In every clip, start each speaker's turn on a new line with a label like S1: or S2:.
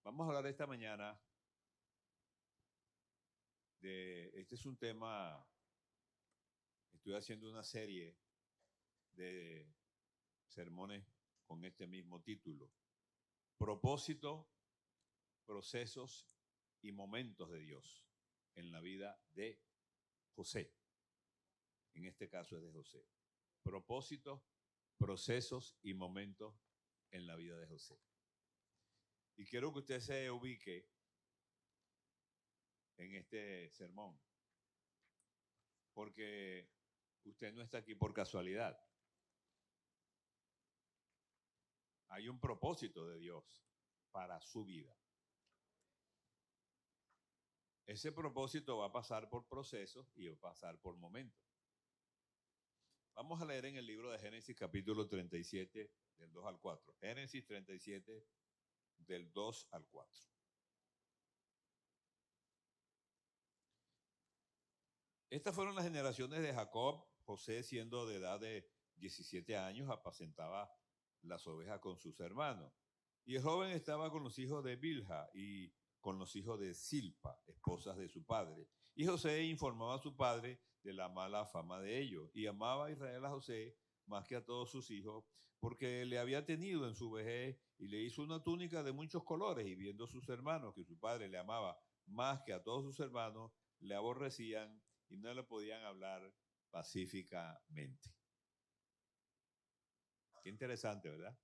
S1: Vamos a hablar esta mañana este es un tema, estoy haciendo una serie de sermones con este mismo título, propósito, procesos y momentos de Dios en la vida de José. En este caso es de José. Propósitos, procesos y momentos en la vida de José. Y quiero que usted se ubique en este sermón, porque usted no está aquí por casualidad. Hay un propósito de Dios para su vida. Ese propósito va a pasar por procesos y va a pasar por momentos. Vamos a leer en el libro de Génesis capítulo 37 del 2 al 4. Génesis 37 del 2 al 4. Estas fueron las generaciones de Jacob. José, siendo de edad de 17 años, apacentaba las ovejas con sus hermanos. Y el joven estaba con los hijos de Bilha y con los hijos de Silpa, esposas de su padre. Y José informaba a su padre de la mala fama de ellos. Y amaba a Israel a José más que a todos sus hijos, porque le había tenido en su vejez y le hizo una túnica de muchos colores. Y viendo sus hermanos que su padre le amaba más que a todos sus hermanos, le aborrecían y no le podían hablar pacíficamente. Qué interesante, ¿verdad?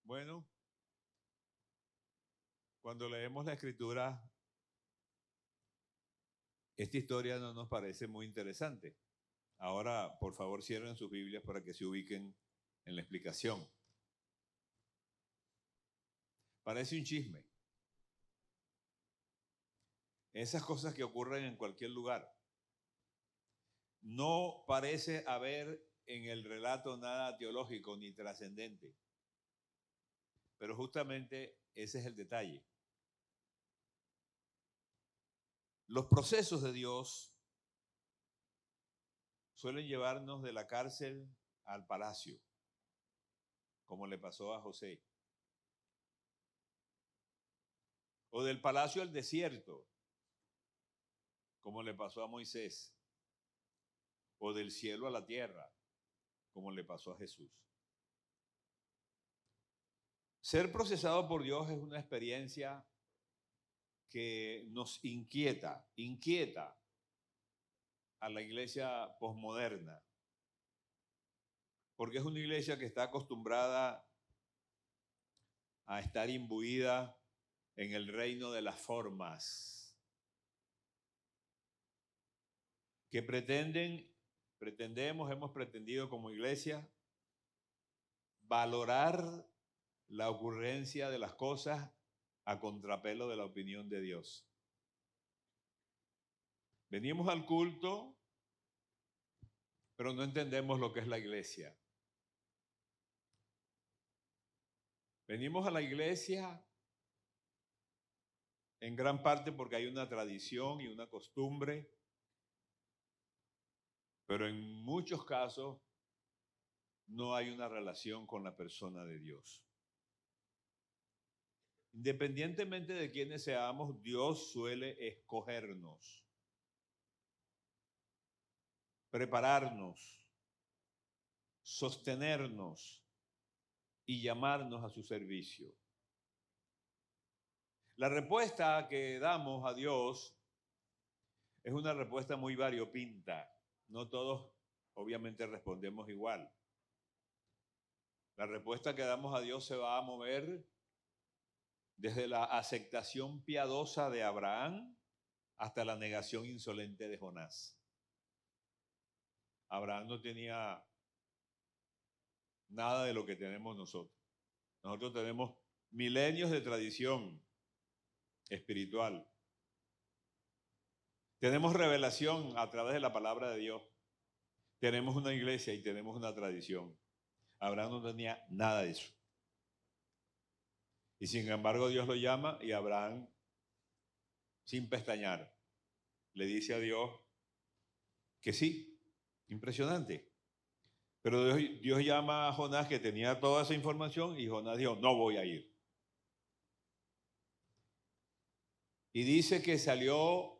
S1: Bueno, cuando leemos la escritura, esta historia no nos parece muy interesante. Ahora, por favor, cierren sus Biblias para que se ubiquen en la explicación. Parece un chisme. Esas cosas que ocurren en cualquier lugar. No parece haber en el relato nada teológico ni trascendente. Pero justamente ese es el detalle. Los procesos de Dios suelen llevarnos de la cárcel al palacio, como le pasó a José. O del palacio al desierto, como le pasó a Moisés. O del cielo a la tierra, como le pasó a Jesús. Ser procesado por Dios es una experiencia que nos inquieta a la iglesia posmoderna, porque es una iglesia que está acostumbrada a estar imbuida en el reino de las formas, que hemos pretendido como iglesia valorar la ocurrencia de las cosas a contrapelo de la opinión de Dios. Venimos al culto, pero no entendemos lo que es la iglesia. Venimos a la iglesia en gran parte porque hay una tradición y una costumbre, pero en muchos casos no hay una relación con la persona de Dios. Independientemente de quiénes seamos, Dios suele escogernos, prepararnos, sostenernos y llamarnos a su servicio. La respuesta que damos a Dios es una respuesta muy variopinta. No todos, obviamente, respondemos igual. La respuesta que damos a Dios se va a mover desde la aceptación piadosa de Abraham hasta la negación insolente de Jonás. Abraham no tenía nada de lo que tenemos nosotros. Nosotros tenemos milenios de tradición espiritual. Tenemos revelación a través de la palabra de Dios. Tenemos una iglesia y tenemos una tradición. Abraham no tenía nada de eso. Y sin embargo Dios lo llama y Abraham, sin pestañear, le dice a Dios que sí. Impresionante. Pero Dios llama a Jonás, que tenía toda esa información, y Jonás dijo, no voy a ir. y dice que salió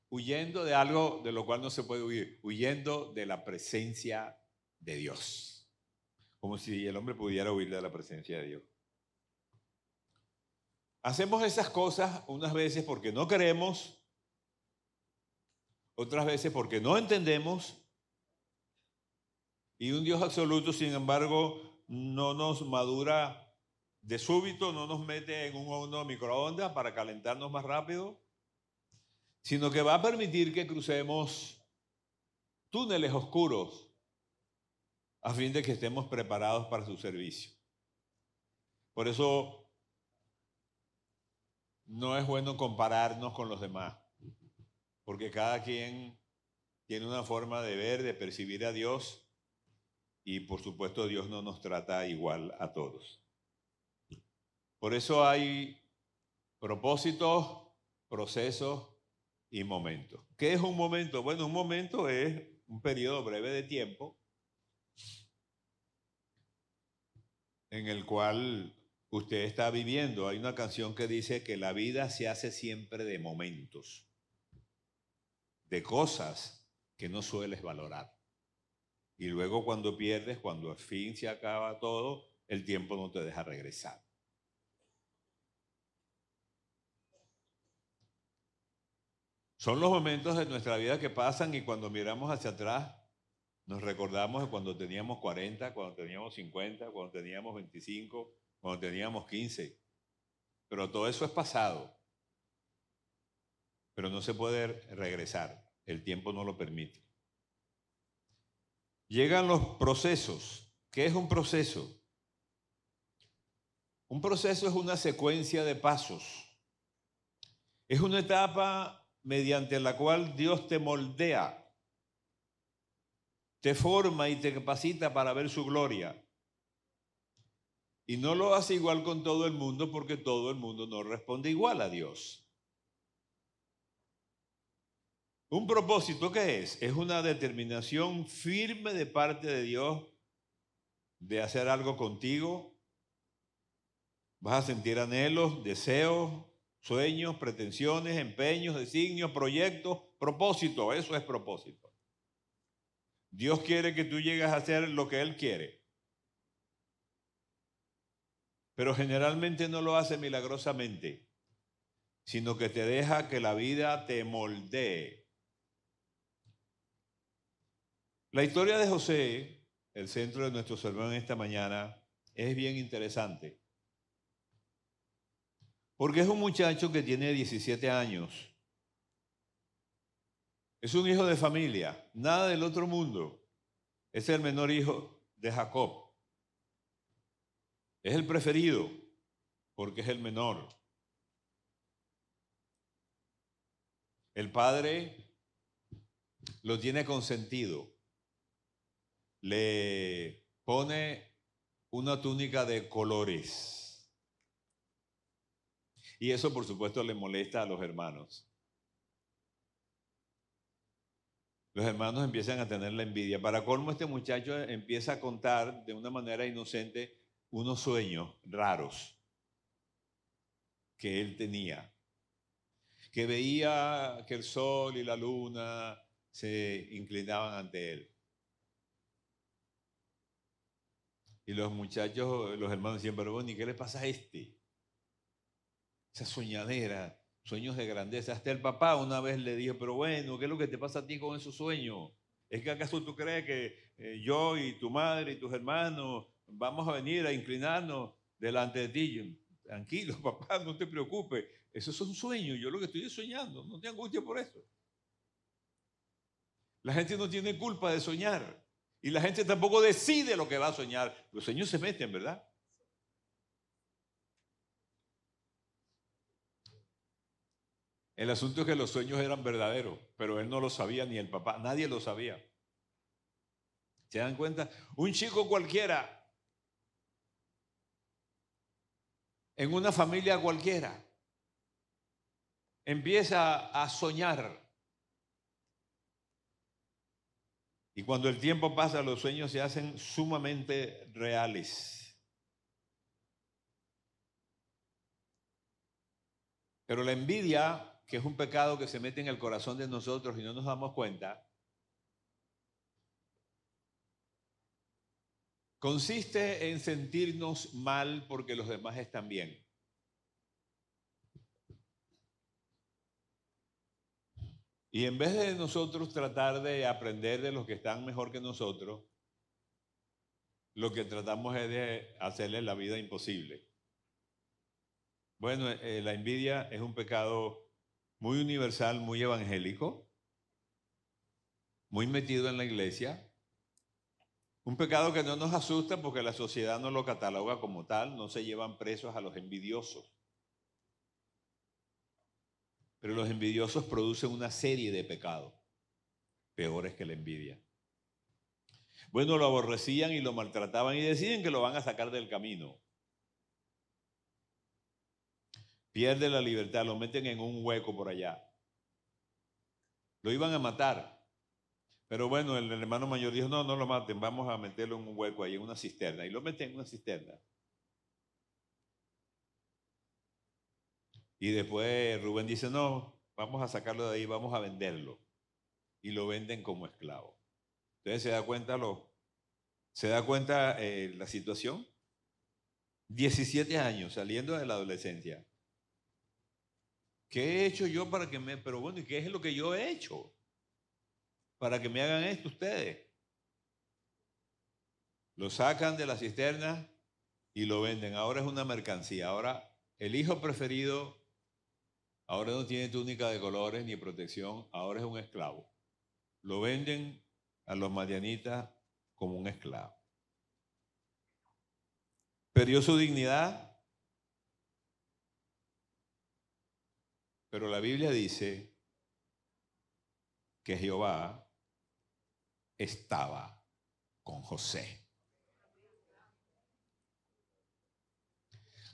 S1: huyendo de algo de lo cual no se puede huir, huyendo de la presencia de Dios. Como si el hombre pudiera huir de la presencia de Dios. Hacemos esas cosas unas veces porque no queremos, otras veces porque no entendemos, y un Dios absoluto, sin embargo, no nos madura de súbito, no nos mete en un horno de microondas para calentarnos más rápido, sino que va a permitir que crucemos túneles oscuros a fin de que estemos preparados para su servicio. Por eso no es bueno compararnos con los demás, porque cada quien tiene una forma de ver, de percibir a Dios, y por supuesto Dios no nos trata igual a todos. Por eso hay propósitos, procesos y momentos. ¿Qué es un momento? Bueno, un momento es un periodo breve de tiempo en el cual usted está viviendo. Hay una canción que dice que la vida se hace siempre de momentos, de cosas que no sueles valorar. Y luego cuando pierdes, cuando al fin se acaba todo, el tiempo no te deja regresar. Son los momentos de nuestra vida que pasan y cuando miramos hacia atrás, nos recordamos de cuando teníamos 40, cuando teníamos 50, cuando teníamos 25, cuando teníamos 15. Pero todo eso es pasado. Pero no se puede regresar. El tiempo no lo permite. Llegan los procesos. ¿Qué es un proceso? Un proceso es una secuencia de pasos. Es una etapa mediante la cual Dios te moldea, te forma y te capacita para ver su gloria. Y no lo hace igual con todo el mundo porque todo el mundo no responde igual a Dios. ¿Un propósito qué es? Es una determinación firme de parte de Dios de hacer algo contigo. Vas a sentir anhelos, deseos, sueños, pretensiones, empeños, designios, proyectos, propósito. Eso es propósito. Dios quiere que tú llegues a hacer lo que Él quiere. Pero generalmente no lo hace milagrosamente, sino que te deja que la vida te moldee. La historia de José, el centro de nuestro sermón esta mañana, es bien interesante. Porque es un muchacho que tiene 17 años. Es un hijo de familia, nada del otro mundo. Es el menor hijo de Jacob. Es el preferido porque es el menor. El padre lo tiene consentido. Le pone una túnica de colores. Y eso, por supuesto, le molesta a los hermanos. Los hermanos empiezan a tener la envidia. Para colmo, este muchacho empieza a contar de una manera inocente unos sueños raros que él tenía. Que veía que el sol y la luna se inclinaban ante él. Y los muchachos, los hermanos decían, pero bueno, ¿y qué le pasa a este? Esa soñadera, sueños de grandeza. Hasta el papá una vez le dijo, pero bueno, ¿qué es lo que te pasa a ti con esos sueños? ¿Es que acaso tú crees que yo y tu madre y tus hermanos vamos a venir a inclinarnos delante de ti? Tranquilo, papá, no te preocupes. Esos son sueños. Yo lo que estoy es soñando. No te angusties por eso. La gente no tiene culpa de soñar. Y la gente tampoco decide lo que va a soñar. Los sueños se meten, ¿verdad? El asunto es que los sueños eran verdaderos, pero él no lo sabía, ni el papá, nadie lo sabía. ¿Se dan cuenta? Un chico cualquiera, en una familia cualquiera, empieza a soñar. Y cuando el tiempo pasa, los sueños se hacen sumamente reales. Pero la envidia, que es un pecado que se mete en el corazón de nosotros y no nos damos cuenta, consiste en sentirnos mal porque los demás están bien. Y en vez de nosotros tratar de aprender de los que están mejor que nosotros, lo que tratamos es de hacerles la vida imposible. Bueno, la envidia es un pecado muy universal, muy evangélico, muy metido en la iglesia. Un pecado que no nos asusta porque la sociedad no lo cataloga como tal, no se llevan presos a los envidiosos. Pero los envidiosos producen una serie de pecados, peores que la envidia. Bueno, lo aborrecían y lo maltrataban y deciden que lo van a sacar del camino. Pierde la libertad, lo meten en un hueco por allá. Lo iban a matar. Pero bueno, el hermano mayor dijo, no, no lo maten, vamos a meterlo en un hueco ahí, en una cisterna. Y lo meten en una cisterna. Y después Rubén dice, no, vamos a sacarlo de ahí, vamos a venderlo. Y lo venden como esclavo. Entonces se da cuenta la situación. 17 años saliendo de la adolescencia. ¿Qué he hecho yo para que me... Pero bueno, ¿y qué es lo que yo he hecho para que me hagan esto ustedes? Lo sacan de la cisterna y lo venden. Ahora es una mercancía. Ahora el hijo preferido, ahora no tiene túnica de colores ni protección, ahora es un esclavo. Lo venden a los madianitas como un esclavo. Perdió su dignidad, pero la Biblia dice que Jehová estaba con José.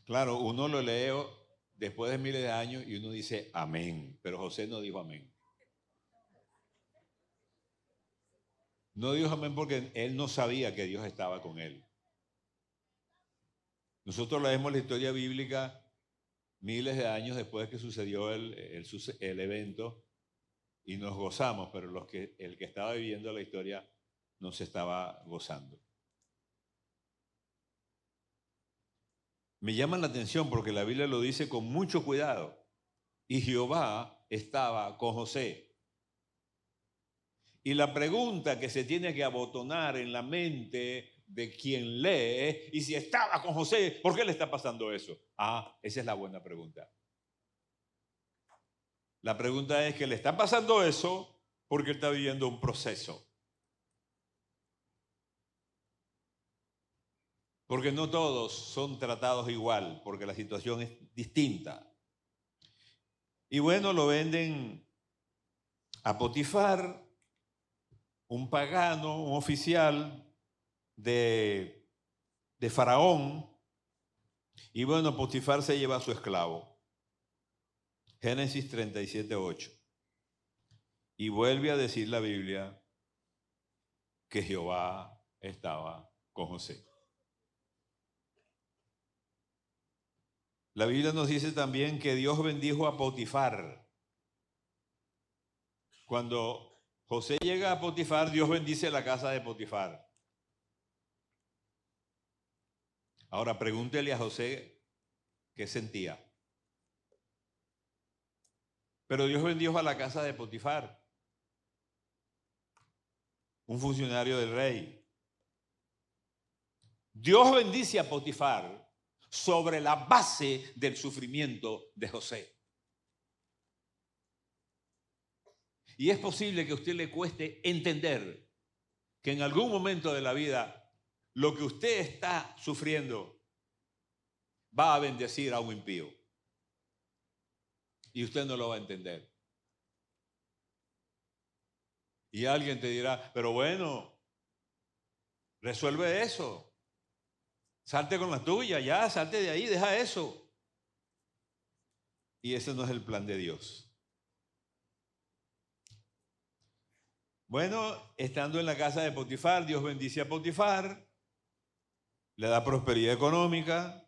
S1: Claro, uno lo lee después de miles de años y uno dice amén, pero José no dijo amén. No dijo amén porque él no sabía que Dios estaba con él. Nosotros leemos la historia bíblica miles de años después que sucedió el evento y nos gozamos, pero el que estaba viviendo la historia no se estaba gozando. Me llama la atención porque la Biblia lo dice con mucho cuidado. Y Jehová estaba con José. Y la pregunta que se tiene que abotonar en la mente de quien lee, y si estaba con José, ¿por qué le está pasando eso? Esa es la buena pregunta. La pregunta es que le está pasando eso porque él está viviendo un proceso. Porque no todos son tratados igual, porque la situación es distinta. Y bueno, lo venden a Potifar, un pagano, un oficial de Faraón. Y bueno, Potifar se lleva a su esclavo. Génesis 37:8. Y vuelve a decir la Biblia que Jehová estaba con José. La Biblia nos dice también que Dios bendijo a Potifar. Cuando José llega a Potifar, Dios bendice la casa de Potifar. Ahora pregúntele a José qué sentía. Pero Dios bendijo a la casa de Potifar, un funcionario del rey. Dios bendice a Potifar sobre la base del sufrimiento de José. Y es posible que a usted le cueste entender que en algún momento de la vida lo que usted está sufriendo va a bendecir a un impío. Y usted no lo va a entender. Y alguien te dirá, pero bueno, resuelve eso. Salte con la tuya, ya, salte de ahí, deja eso. Y ese no es el plan de Dios. Bueno, estando en la casa de Potifar, Dios bendice a Potifar, le da prosperidad económica.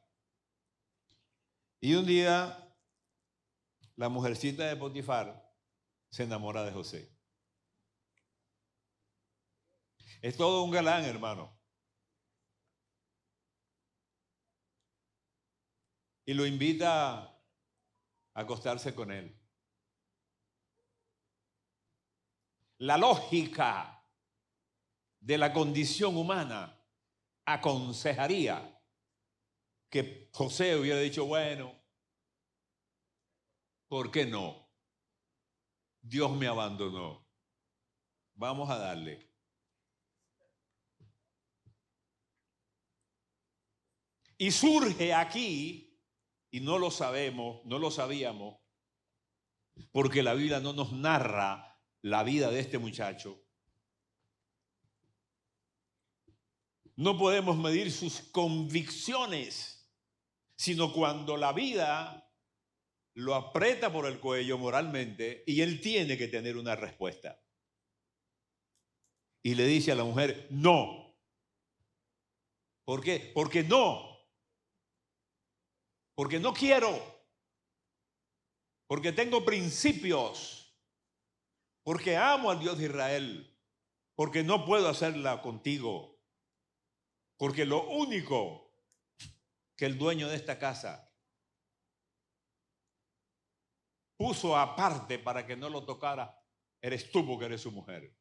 S1: Y un día la mujercita de Potifar se enamora de José. Es todo un galán, hermano. Y lo invita a acostarse con él. La lógica de la condición humana aconsejaría que José hubiera dicho, bueno, ¿por qué no? Dios me abandonó. Vamos a darle. Y surge aquí, y no lo sabemos, no lo sabíamos, porque la Biblia no nos narra la vida de este muchacho. No podemos medir sus convicciones, sino cuando la vida lo aprieta por el cuello moralmente y él tiene que tener una respuesta. Y le dice a la mujer, no. ¿Por qué? Porque no. Porque no quiero. Porque tengo principios. Porque amo al Dios de Israel. Porque no puedo hacerla contigo. Porque lo único que el dueño de esta casa puso aparte para que no lo tocara, eres tú, porque eres su mujer.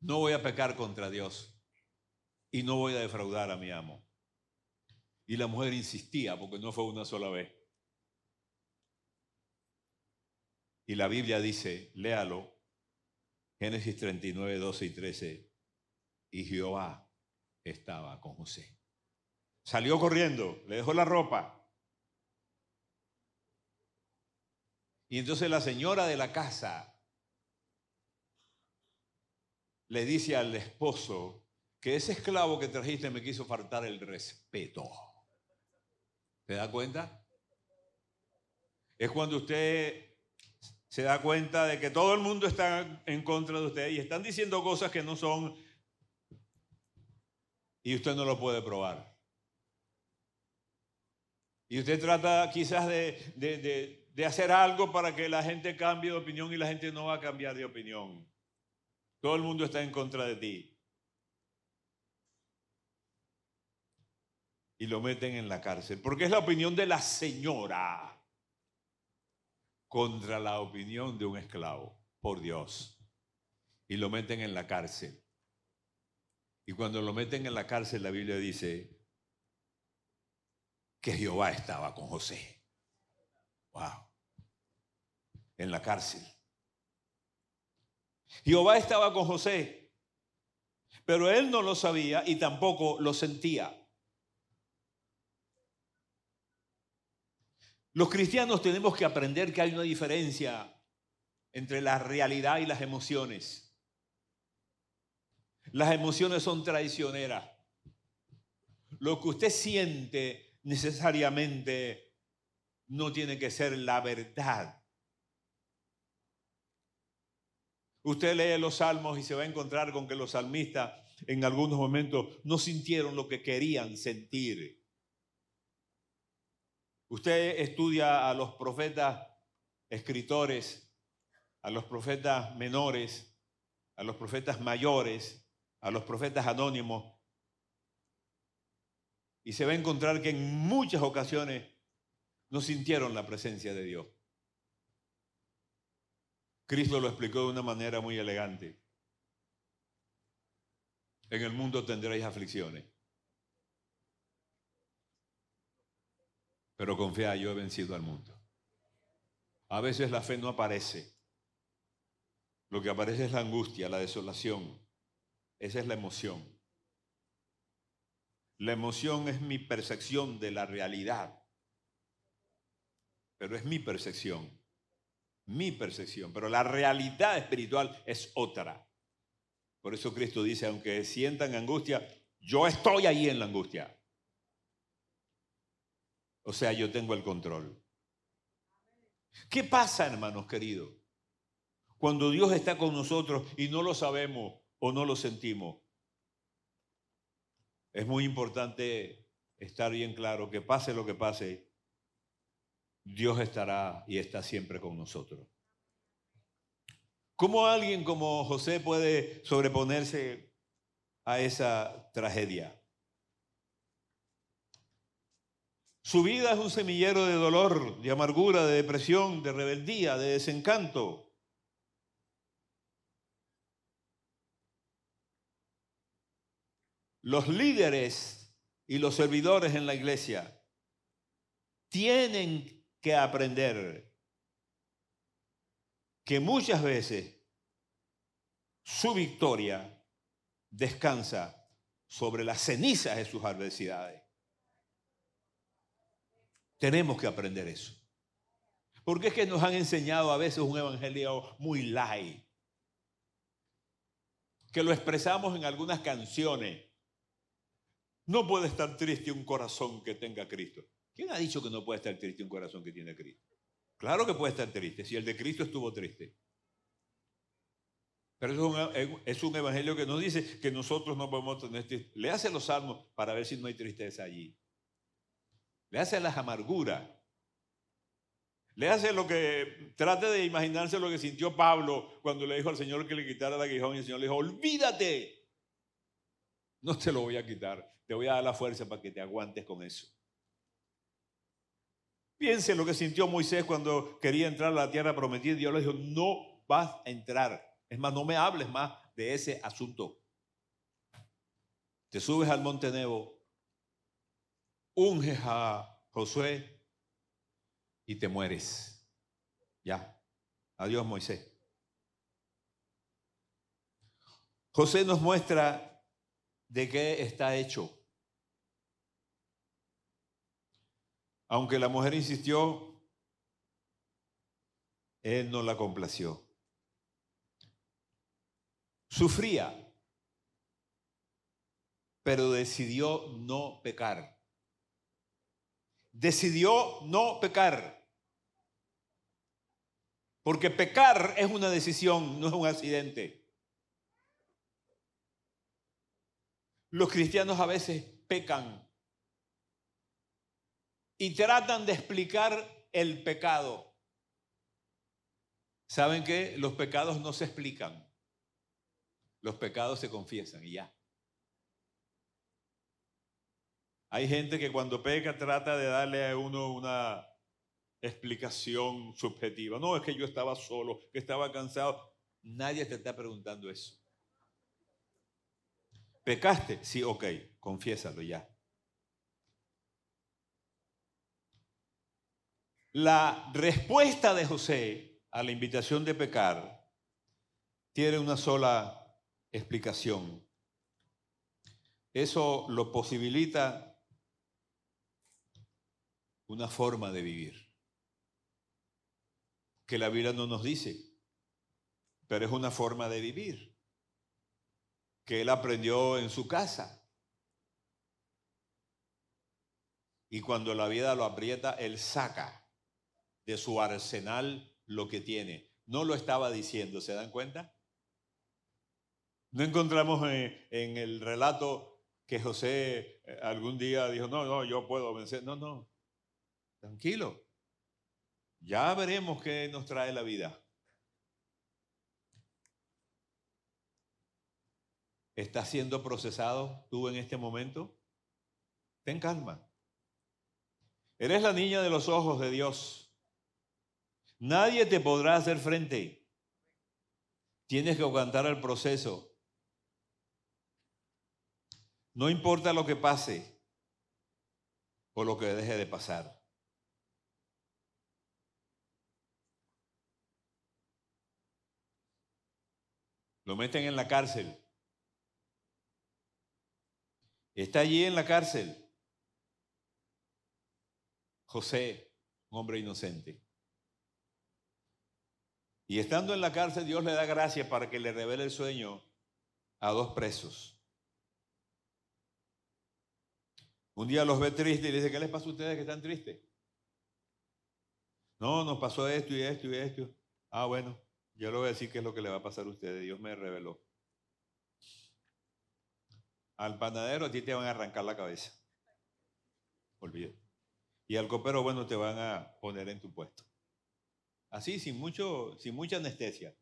S1: No voy a pecar contra Dios y no voy a defraudar a mi amo. Y la mujer insistía, porque no fue una sola vez. Y la Biblia dice, léalo, Génesis 39, 12 y 13, y Jehová estaba con José. Salió corriendo, le dejó la ropa. Y entonces la señora de la casa le dice al esposo que ese esclavo que trajiste me quiso faltar el respeto. ¿Se da cuenta? Es cuando usted se da cuenta de que todo el mundo está en contra de usted y están diciendo cosas que no son y usted no lo puede probar. Y usted trata quizás de hacer algo para que la gente cambie de opinión y la gente no va a cambiar de opinión. Todo el mundo está en contra de ti. Y lo meten en la cárcel, porque es la opinión de la señora contra la opinión de un esclavo, por Dios. Y lo meten en la cárcel. Y cuando lo meten en la cárcel, la Biblia dice que Jehová estaba con José. Wow. En la cárcel. Jehová estaba con José, pero él no lo sabía y tampoco lo sentía. Los cristianos tenemos que aprender que hay una diferencia entre la realidad y las emociones. Las emociones son traicioneras. Lo que usted siente necesariamente no tiene que ser la verdad. Usted lee los salmos y se va a encontrar con que los salmistas en algunos momentos no sintieron lo que querían sentir. Usted estudia a los profetas escritores, a los profetas menores, a los profetas mayores, a los profetas anónimos, y se va a encontrar que en muchas ocasiones no sintieron la presencia de Dios. Cristo lo explicó de una manera muy elegante. En el mundo tendréis aflicciones, pero confía, yo he vencido al mundo. A veces la fe no aparece. Lo que aparece es la angustia, la desolación. Esa es la emoción. La emoción es mi percepción de la realidad, pero es mi percepción, pero la realidad espiritual es otra. Por eso Cristo dice, aunque sientan angustia, yo estoy ahí en la angustia. O sea, yo tengo el control. ¿Qué pasa, hermanos queridos? Cuando Dios está con nosotros y no lo sabemos o no lo sentimos. Es muy importante estar bien claro que pase lo que pase, Dios estará y está siempre con nosotros. ¿Cómo alguien como José puede sobreponerse a esa tragedia? Su vida es un semillero de dolor, de amargura, de depresión, de rebeldía, de desencanto. Los líderes y los servidores en la iglesia tienen que aprender que muchas veces su victoria descansa sobre las cenizas de sus adversidades. Tenemos que aprender eso. Porque es que nos han enseñado a veces un evangelio muy light, que lo expresamos en algunas canciones. No puede estar triste un corazón que tenga Cristo. ¿Quién ha dicho que no puede estar triste un corazón que tiene Cristo? Claro que puede estar triste, si el de Cristo estuvo triste. Pero es un evangelio que nos dice que nosotros no podemos tener tristeza. Le hace los salmos para ver si no hay tristeza allí. Le hace las amarguras. Le hace lo que, trate de imaginarse lo que sintió Pablo cuando le dijo al Señor que le quitara el aguijón y el Señor le dijo, olvídate, no te lo voy a quitar, te voy a dar la fuerza para que te aguantes con eso. Piense lo que sintió Moisés cuando quería entrar a la tierra prometida y Dios le dijo, no vas a entrar, es más, no me hables más de ese asunto. Te subes al monte Nebo, unges a Josué y te mueres. Ya, adiós Moisés. José nos muestra de qué está hecho. Aunque la mujer insistió, él no la complació. Sufría, pero decidió no pecar. Decidió no pecar. Porque pecar es una decisión, no es un accidente. Los cristianos a veces pecan y tratan de explicar el pecado. ¿Saben qué? Los pecados no se explican. Los pecados se confiesan y ya. Hay gente que cuando peca trata de darle a uno una explicación subjetiva. No, es que yo estaba solo, que estaba cansado. Nadie te está preguntando eso. ¿Pecaste? Sí, ok, confiésalo ya. La respuesta de José a la invitación de pecar tiene una sola explicación. Eso lo posibilita una forma de vivir que la Biblia no nos dice, pero es una forma de vivir que él aprendió en su casa. Y cuando la vida lo aprieta, él saca de su arsenal lo que tiene. No lo estaba diciendo, ¿se dan cuenta? No encontramos en el relato que José algún día dijo, no, yo puedo vencer. No, tranquilo. Ya veremos qué nos trae la vida. ¿Estás siendo procesado tú en este momento? Ten calma. Eres la niña de los ojos de Dios. Nadie te podrá hacer frente. Tienes que aguantar el proceso. No importa lo que pase o lo que deje de pasar. Lo meten en la cárcel. Está allí en la cárcel. José, un hombre inocente. Y estando en la cárcel, Dios le da gracia para que le revele el sueño a dos presos. Un día los ve tristes y le dice, ¿qué les pasa a ustedes que están tristes? No, nos pasó esto y esto y esto. Ah, bueno, yo le voy a decir qué es lo que le va a pasar a ustedes. Dios me reveló. Al panadero a ti te van a arrancar la cabeza. olvídate. Y al copero, bueno, te van a poner en tu puesto. Así, sin mucha anestesia.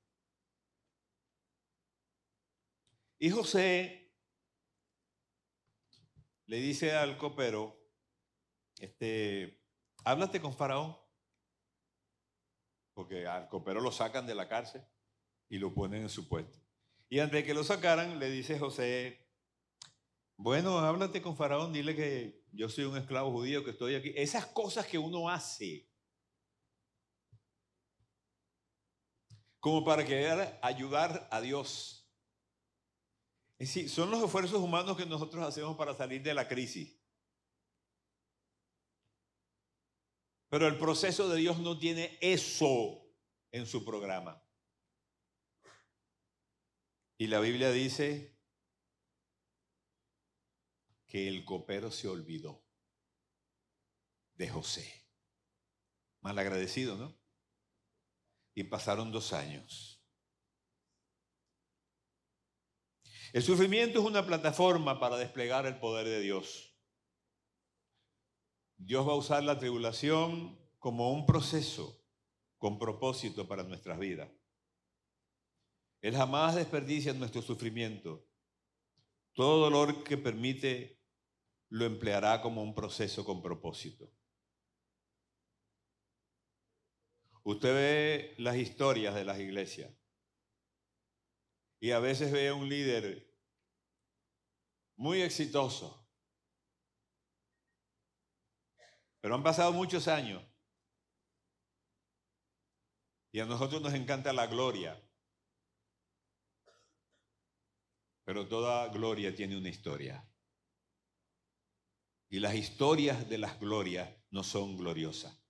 S1: Y José le dice al copero, háblate con Faraón, porque al copero lo sacan de la cárcel y lo ponen en su puesto. Y antes de que lo sacaran, le dice José, bueno, háblate con Faraón, dile que yo soy un esclavo judío, que estoy aquí. Esas cosas que uno hace como para querer ayudar a Dios. Es decir, son los esfuerzos humanos que nosotros hacemos para salir de la crisis. Pero el proceso de Dios no tiene eso en su programa. Y la Biblia dice que el copero se olvidó de José. Malagradecido, ¿no? Y pasaron 2 años. El sufrimiento es una plataforma para desplegar el poder de Dios. Dios va a usar la tribulación como un proceso con propósito para nuestras vidas. Él jamás desperdicia nuestro sufrimiento. Todo dolor que permite lo empleará como un proceso con propósito. Usted ve las historias de las iglesias y a veces ve a un líder muy exitoso, pero han pasado muchos años y a nosotros nos encanta la gloria, pero toda gloria tiene una historia. Y las historias de las glorias no son gloriosas.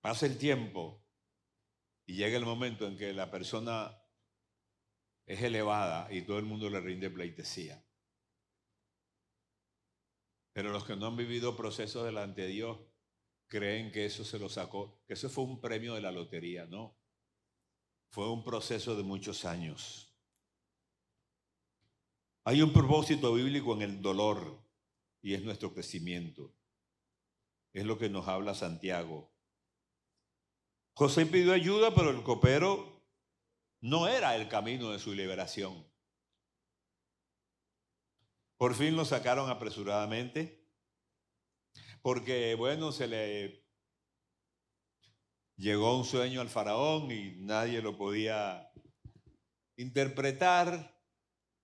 S1: Pasa el tiempo y llega el momento en que la persona es elevada y todo el mundo le rinde pleitesía. Pero los que no han vivido procesos delante de Dios creen que eso se lo sacó, que eso fue un premio de la lotería, no. Fue un proceso de muchos años. Hay un propósito bíblico en el dolor y es nuestro crecimiento. Es lo que nos habla Santiago. José pidió ayuda, pero el copero no era el camino de su liberación. Por fin lo sacaron apresuradamente, porque bueno, se le llegó un sueño al faraón y nadie lo podía interpretar.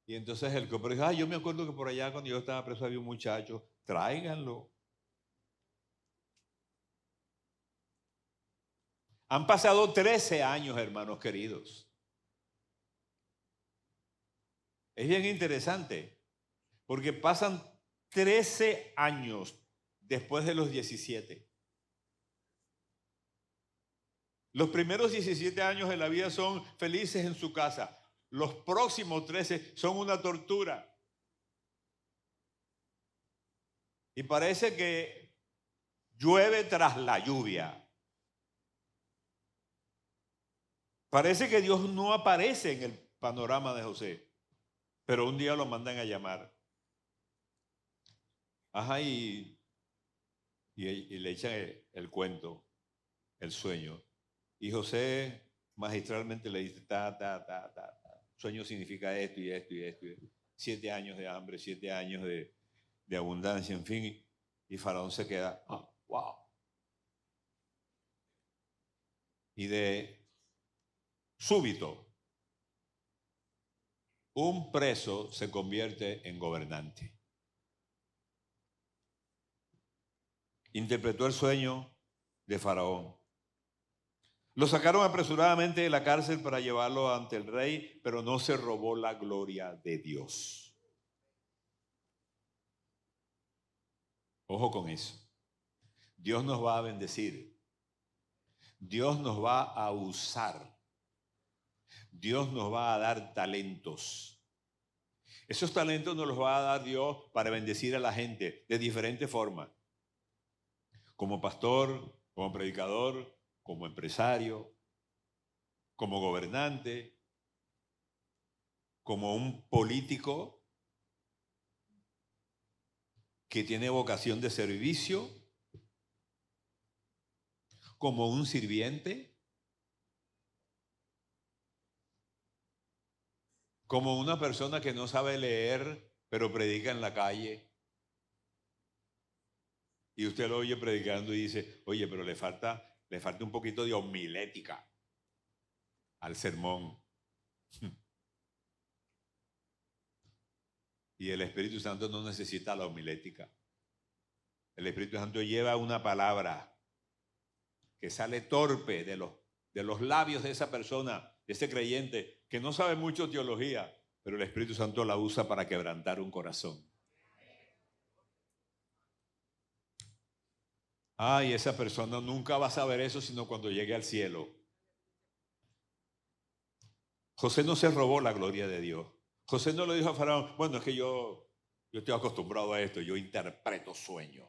S1: Y entonces el copero dijo, yo me acuerdo que por allá cuando yo estaba preso había un muchacho, tráiganlo. Han pasado 13 años, hermanos queridos. Es bien interesante, porque pasan 13 años después de los 17. Los primeros 17 años de la vida son felices en su casa. Los próximos 13 son una tortura. Y parece que llueve tras la lluvia. Parece que Dios no aparece en el panorama de José, pero un día lo mandan a llamar. Ajá, y le echan el cuento, el sueño. Y José magistralmente le dice, sueño significa esto y esto y esto. 7 años de hambre, 7 años de abundancia, en fin. Y Faraón se queda, wow. Y de súbito, un preso se convierte en gobernante. Interpretó el sueño de Faraón. Lo sacaron apresuradamente de la cárcel para llevarlo ante el rey, pero no se robó la gloria de Dios. Ojo con eso. Dios nos va a bendecir. Dios nos va a usar. Dios nos va a dar talentos. Esos talentos nos los va a dar Dios para bendecir a la gente de diferentes formas. Como pastor, como predicador, como empresario, como gobernante, como un político. que tiene vocación de servicio, como un sirviente, como una persona que no sabe leer, pero predica en la calle. Y usted lo oye predicando y dice, oye, pero le falta un poquito de homilética al sermón. Y el Espíritu Santo no necesita la homilética. El Espíritu Santo lleva una palabra que sale torpe de los labios de esa persona, de ese creyente, que no sabe mucho teología, pero el Espíritu Santo la usa para quebrantar un corazón. Ay, esa persona nunca va a saber eso sino cuando llegue al cielo. José no se robó la gloria de Dios. José no le dijo a Faraón, bueno, es que yo estoy acostumbrado a esto, yo interpreto sueños.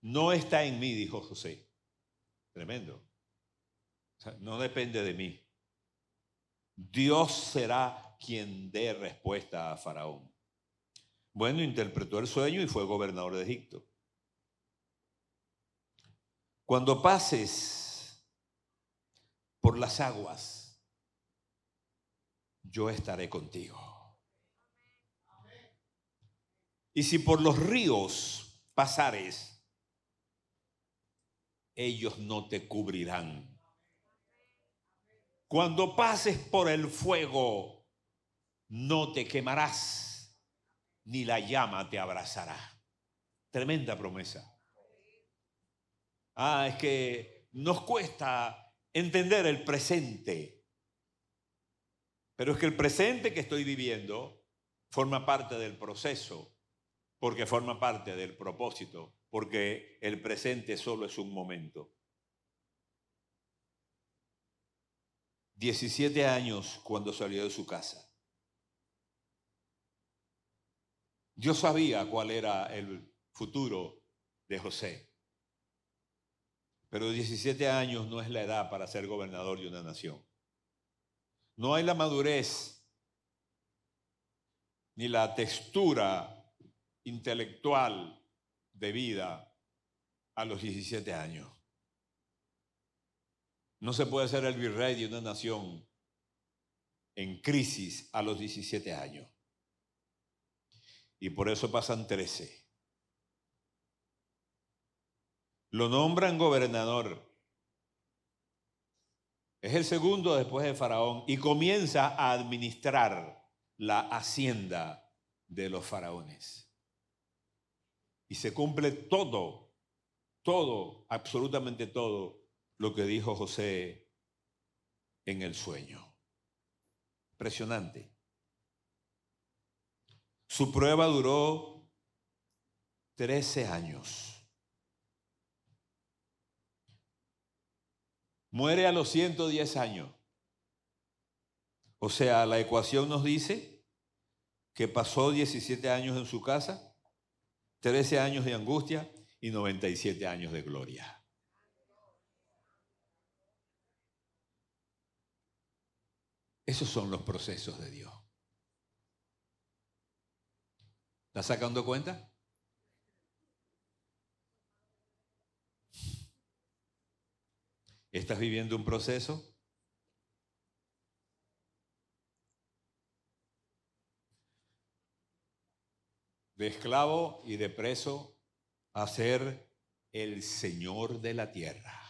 S1: No está en mí, dijo José. Tremendo. O sea, no depende de mí. Dios será quien dé respuesta a Faraón. Bueno, interpretó el sueño y fue gobernador de Egipto. Cuando pases por las aguas, yo estaré contigo. Y si por los ríos pasares, ellos no te cubrirán. Cuando pases por el fuego, no te quemarás, ni la llama te abrazará. Tremenda promesa. Es que nos cuesta entender el presente. Pero es que el presente que estoy viviendo forma parte del proceso, porque forma parte del propósito, porque el presente solo es un momento. 17 años cuando salió de su casa. Dios sabía cuál era el futuro de José. Pero 17 años no es la edad para ser gobernador de una nación. No hay la madurez ni la textura intelectual de vida a los 17 años. No se puede ser el virrey de una nación en crisis a los 17 años. Y por eso pasan 13. Lo nombran gobernador. Es el segundo después de Faraón y comienza a administrar la hacienda de los faraones. Y se cumple todo, absolutamente todo lo que dijo José en el sueño. Impresionante. Su prueba duró 13 años. Muere a los 110 años. O sea, la ecuación nos dice que pasó 17 años en su casa, 13 años de angustia y 97 años de gloria. Esos son los procesos de Dios. ¿Estás sacando cuenta? ¿Estás viviendo un proceso? De esclavo y de preso a ser el Señor de la tierra.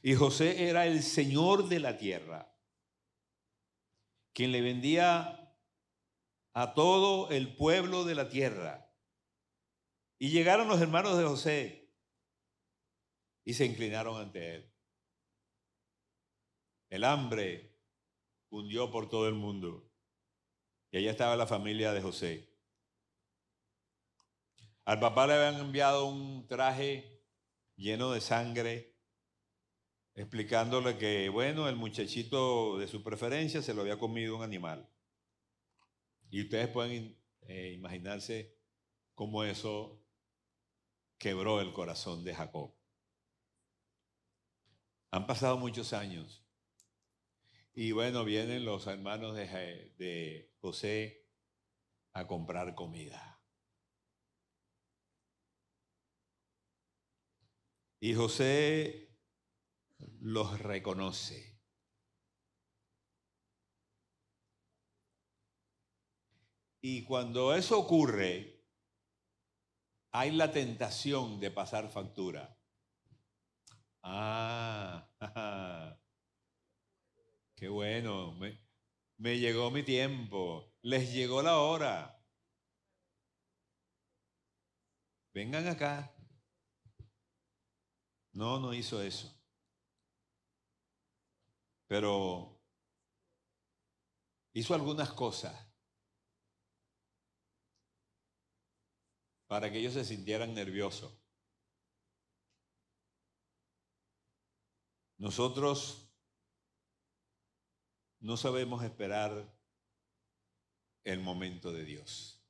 S1: Y José era el Señor de la tierra, quien le vendía a todo el pueblo de la tierra. Y llegaron los hermanos de José y se inclinaron ante él. El hambre cundió por todo el mundo. Y allá estaba la familia de José. Al papá le habían enviado un traje lleno de sangre, explicándole que, bueno, el muchachito de su preferencia se lo había comido un animal. Y ustedes pueden imaginarse cómo eso quebró el corazón de Jacob. Han pasado muchos años. Y bueno, vienen los hermanos de José a comprar comida. Y José los reconoce. Y cuando eso ocurre, hay la tentación de pasar factura. Ah, qué bueno, me llegó mi tiempo, les llegó la hora. Vengan acá. No, no hizo eso. Pero hizo algunas cosas para que ellos se sintieran nerviosos. Nosotros no sabemos esperar el momento de Dios.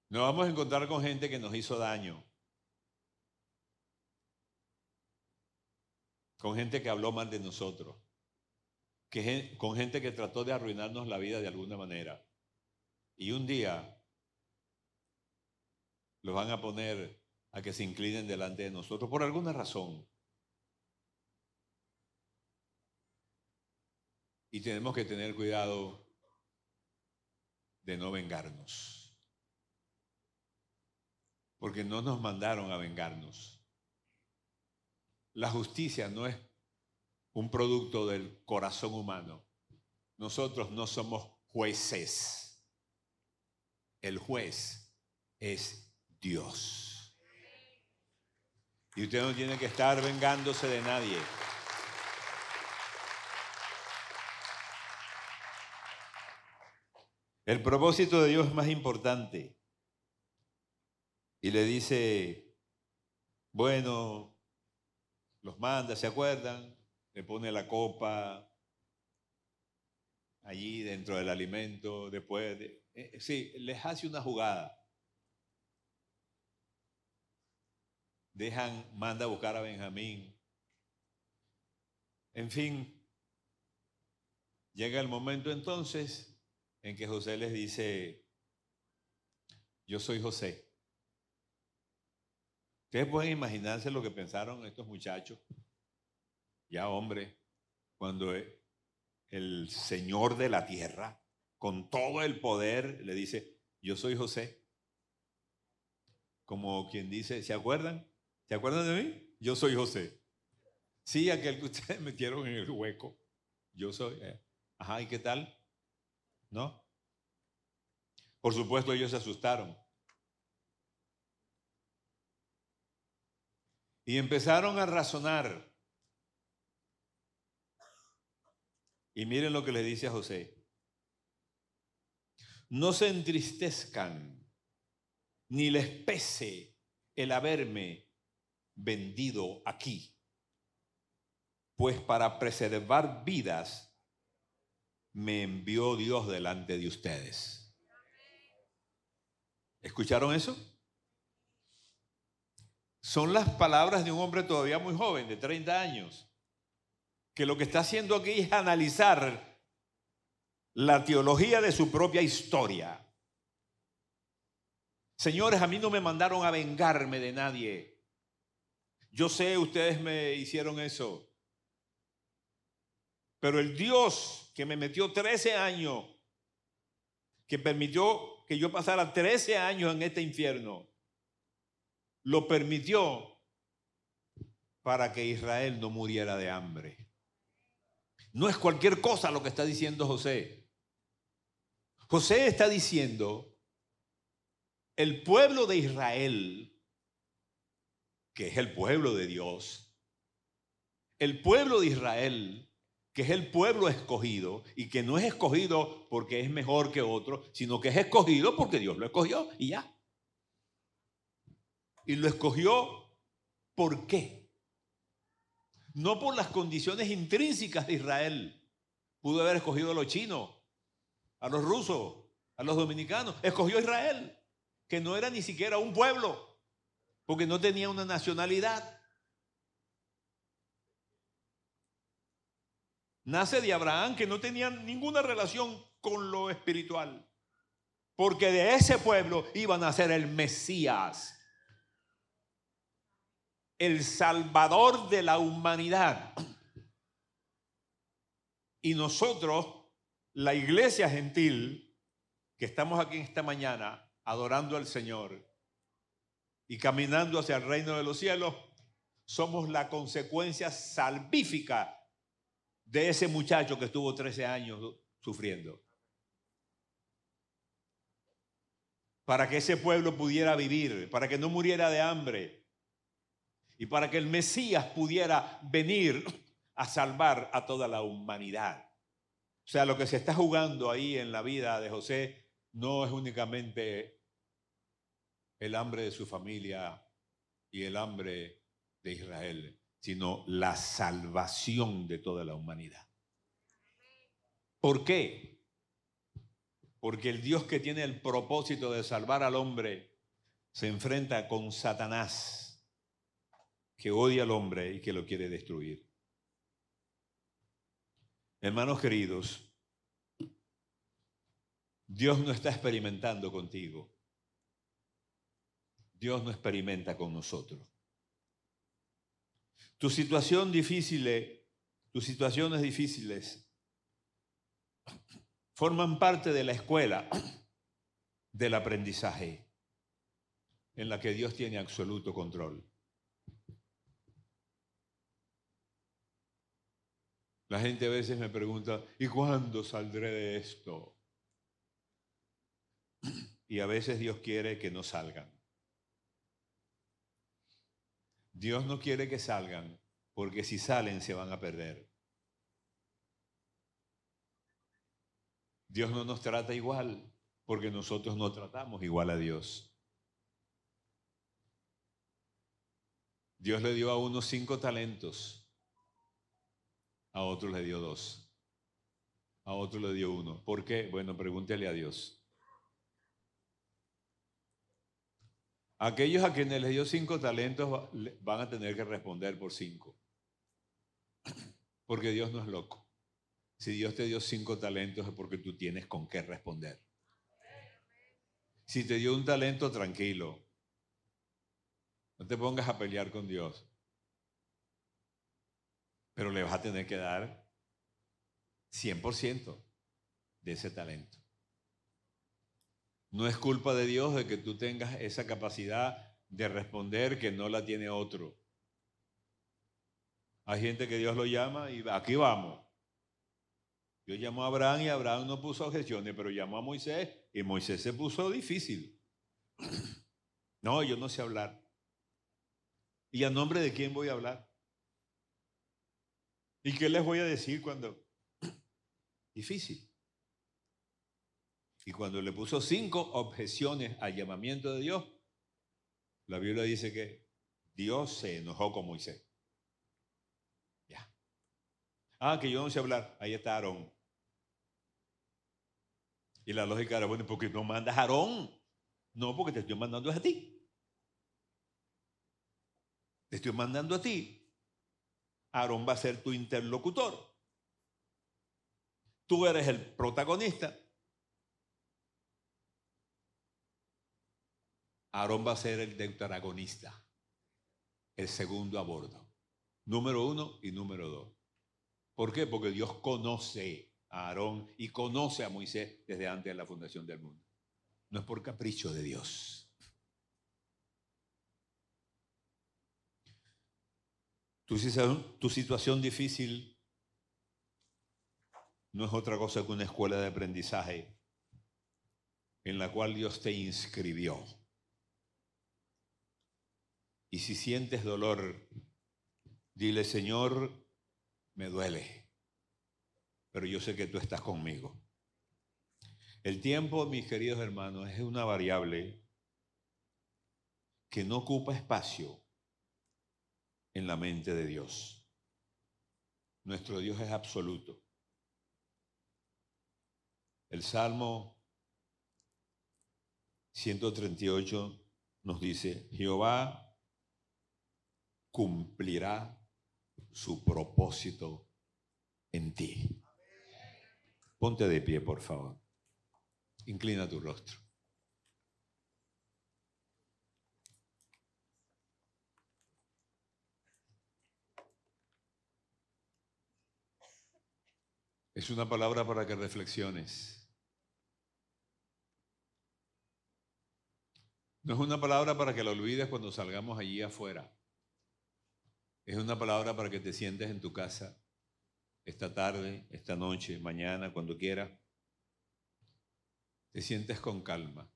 S1: Nos vamos a encontrar con gente que nos hizo daño, con gente que habló mal de nosotros, con gente que trató de arruinarnos la vida de alguna manera. Y un día los van a poner a que se inclinen delante de nosotros por alguna razón. Y tenemos que tener cuidado de no vengarnos. Porque no nos mandaron a vengarnos. La justicia no es un producto del corazón humano. Nosotros no somos jueces. El juez es Dios. Y usted no tiene que estar vengándose de nadie. El propósito de Dios es más importante. Y le dice, bueno, los manda, ¿se acuerdan? Le pone la copa allí dentro del alimento, después, sí, les hace una jugada. Manda a buscar a Benjamín. En fin, llega el momento entonces en que José les dice, yo soy José. Ustedes pueden imaginarse lo que pensaron estos muchachos, ya hombre, cuando el Señor de la tierra, con todo el poder, le dice, yo soy José. Como quien dice, ¿se acuerdan? ¿Se acuerdan de mí? Yo soy José. Sí, aquel que ustedes metieron en el hueco. Yo soy. Ajá, ¿y qué tal? ¿No? Por supuesto, ellos se asustaron. Y empezaron a razonar. Y miren lo que le dice a José. No se entristezcan, ni les pese el haberme vendido aquí, pues para preservar vidas me envió Dios delante de ustedes. ¿Escucharon eso? Son las palabras de un hombre todavía muy joven, de 30 años, que lo que está haciendo aquí es analizar la teología de su propia historia. Señores, a mí no me mandaron a vengarme de nadie. Yo sé, ustedes me hicieron eso. Pero el Dios que me metió 13 años, que permitió que yo pasara 13 años en este infierno, lo permitió para que Israel no muriera de hambre. No es cualquier cosa lo que está diciendo José. José está diciendo, el pueblo de Israel, que es el pueblo de Dios, el pueblo de Israel, que es el pueblo escogido, y que no es escogido porque es mejor que otro, sino que es escogido porque Dios lo escogió y ya. Y lo escogió, ¿por qué? No por las condiciones intrínsecas de Israel. Pudo haber escogido a los chinos, a los rusos, a los dominicanos. Escogió a Israel, que no era ni siquiera un pueblo, porque no tenía una nacionalidad. nace de Abraham, que no tenía ninguna relación con lo espiritual. Porque de ese pueblo iba a nacer el Mesías, el Salvador de la humanidad. Y nosotros, la iglesia gentil, que estamos aquí esta mañana adorando al Señor y caminando hacia el reino de los cielos, somos la consecuencia salvífica de ese muchacho que estuvo 13 años sufriendo. Para que ese pueblo pudiera vivir, para que no muriera de hambre y para que el Mesías pudiera venir a salvar a toda la humanidad. O sea, lo que se está jugando ahí en la vida de José no es únicamente el hambre de su familia y el hambre de Israel, sino la salvación de toda la humanidad. ¿Por qué? Porque el Dios que tiene el propósito de salvar al hombre se enfrenta con Satanás, que odia al hombre y que lo quiere destruir. Hermanos queridos, Dios no está experimentando contigo. Dios no experimenta con nosotros. Tus situaciones difíciles forman parte de la escuela del aprendizaje en la que Dios tiene absoluto control. La gente a veces me pregunta, ¿y cuándo saldré de esto? Y a veces Dios quiere que no salgan. Dios no quiere que salgan, porque si salen se van a perder. Dios no nos trata igual, porque nosotros no tratamos igual a Dios. Dios le dio a unos 5 talentos, a otros le dio 2, a otro le dio 1. ¿Por qué? Bueno, pregúntele a Dios. Aquellos a quienes les dio 5 talentos van a tener que responder por 5, porque Dios no es loco. Si Dios te dio 5 talentos es porque tú tienes con qué responder. Si te dio un talento, tranquilo. No te pongas a pelear con Dios. Pero le vas a tener que dar 100% de ese talento. No es culpa de Dios de que tú tengas esa capacidad de responder que no la tiene otro. Hay gente que Dios lo llama y aquí vamos. Dios llamó a Abraham y Abraham no puso objeciones, pero llamó a Moisés y Moisés se puso difícil. No, yo no sé hablar. ¿Y a nombre de quién voy a hablar? ¿Y qué les voy a decir cuando? Difícil. Y cuando le puso 5 objeciones al llamamiento de Dios, la Biblia dice que Dios se enojó con Moisés. Ya. Que yo no sé hablar. Ahí está Aarón. Y la lógica era, bueno, ¿por qué no mandas a Aarón? No, porque te estoy mandando a ti. Te estoy mandando a ti. Aarón va a ser tu interlocutor. Tú eres el protagonista. Aarón va a ser el deuteragonista, el segundo a bordo. Número 1 y número 2. ¿Por qué? Porque Dios conoce a Aarón y conoce a Moisés desde antes de la fundación del mundo. No es por capricho de Dios. Tu situación difícil no es otra cosa que una escuela de aprendizaje en la cual Dios te inscribió. Y si sientes dolor, dile, Señor, me duele, pero yo sé que tú estás conmigo. El tiempo, mis queridos hermanos, es una variable que no ocupa espacio en la mente de Dios. Nuestro Dios es absoluto. El Salmo 138 nos dice, Jehová cumplirá su propósito en ti. Ponte de pie, por favor. Inclina tu rostro. Es una palabra para que reflexiones. No es una palabra para que la olvides cuando salgamos allí afuera. Es una palabra para que te sientes en tu casa esta tarde, esta noche, mañana, cuando quieras. Te sientes con calma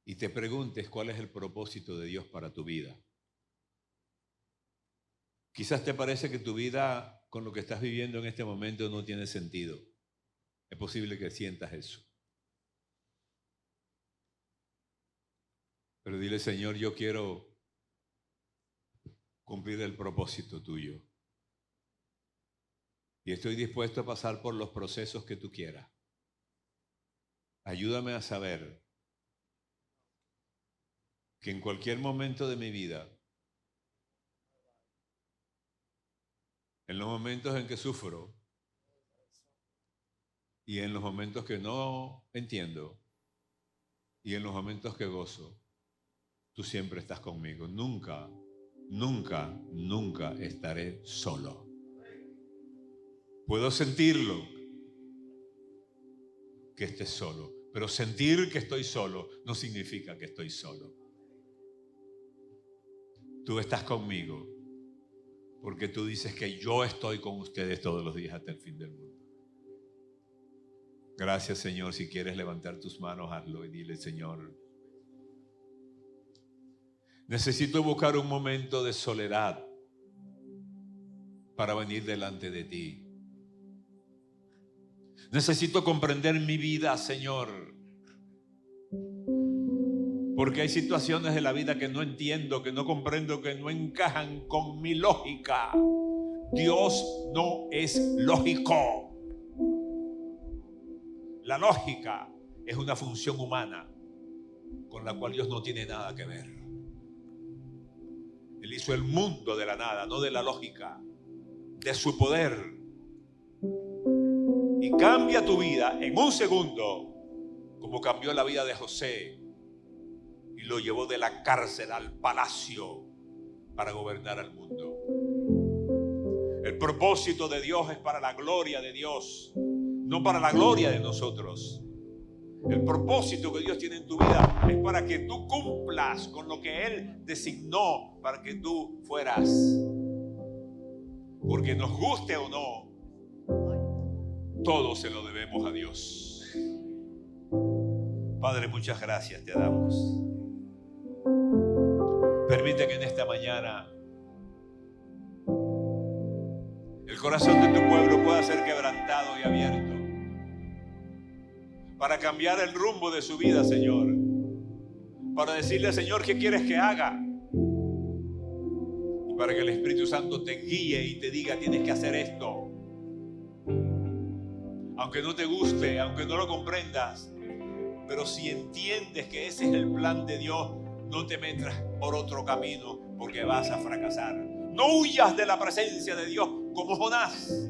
S1: y te preguntes cuál es el propósito de Dios para tu vida. Quizás te parece que tu vida con lo que estás viviendo en este momento no tiene sentido. Es posible que sientas eso. Pero dile, Señor, yo quiero cumplir el propósito tuyo. Y estoy dispuesto a pasar por los procesos que tú quieras. Ayúdame a saber que en cualquier momento de mi vida, en los momentos en que sufro y en los momentos que no entiendo y en los momentos que gozo, tú siempre estás conmigo. Nunca, nunca, nunca estaré solo. Puedo sentirlo, que estés solo, pero sentir que estoy solo no significa que estoy solo. Tú estás conmigo porque tú dices que yo estoy con ustedes todos los días hasta el fin del mundo. Gracias, Señor. Si quieres levantar tus manos, hazlo y dile, Señor, necesito buscar un momento de soledad para venir delante de ti. Necesito comprender mi vida, Señor, porque hay situaciones de la vida que no entiendo, que no comprendo, que no encajan con mi lógica. Dios no es lógico. La lógica es una función humana con la cual Dios no tiene nada que ver. Él hizo el mundo de la nada, no de la lógica, de su poder. Y cambia tu vida en un segundo, como cambió la vida de José y lo llevó de la cárcel al palacio para gobernar al mundo. El propósito de Dios es para la gloria de Dios, no para la gloria de nosotros. El propósito que Dios tiene en tu vida es para que tú cumplas con lo que Él designó para que tú fueras. Porque nos guste o no, todo se lo debemos a Dios. Padre, muchas gracias te damos. Permite que en esta mañana el corazón de tu pueblo pueda ser quebrantado y abierto para cambiar el rumbo de su vida, Señor. Para decirle, Señor, ¿qué quieres que haga? Y para que el Espíritu Santo te guíe y te diga, tienes que hacer esto. Aunque no te guste, aunque no lo comprendas, pero si entiendes que ese es el plan de Dios, no te metas por otro camino porque vas a fracasar. No huyas de la presencia de Dios como Jonás,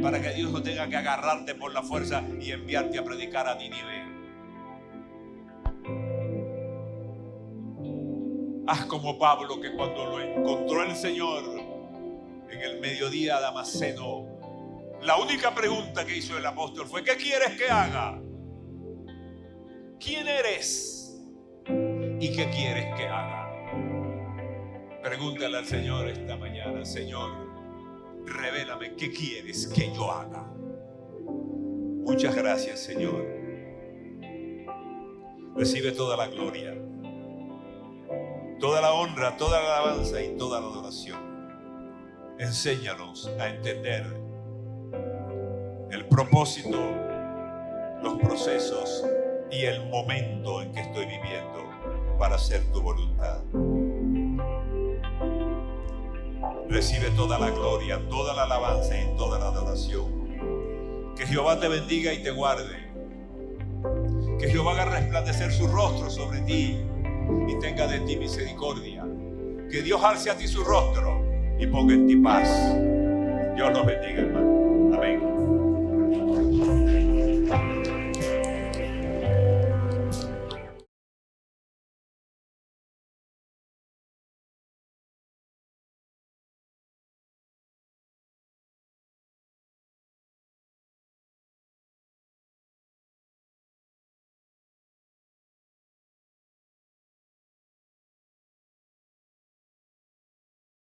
S1: para que Dios no tenga que agarrarte por la fuerza y enviarte a predicar a Nínive. Haz como Pablo, que cuando lo encontró el Señor en el mediodía damasceno, la única pregunta que hizo el apóstol fue: ¿qué quieres que haga? ¿Quién eres? ¿Y qué quieres que haga? Pregúntale al Señor esta mañana: Señor, revélame qué quieres que yo haga. Muchas gracias, Señor. Recibe toda la gloria, toda la honra, toda la alabanza y toda la adoración. Enséñanos a entender el propósito, los procesos y el momento en que estoy viviendo para hacer tu voluntad. Recibe toda la gloria, toda la alabanza y toda la adoración. Que Jehová te bendiga y te guarde. Que Jehová haga resplandecer su rostro sobre ti y tenga de ti misericordia. Que Dios alce a ti su rostro y ponga en ti paz. Dios los bendiga, hermano. Amén.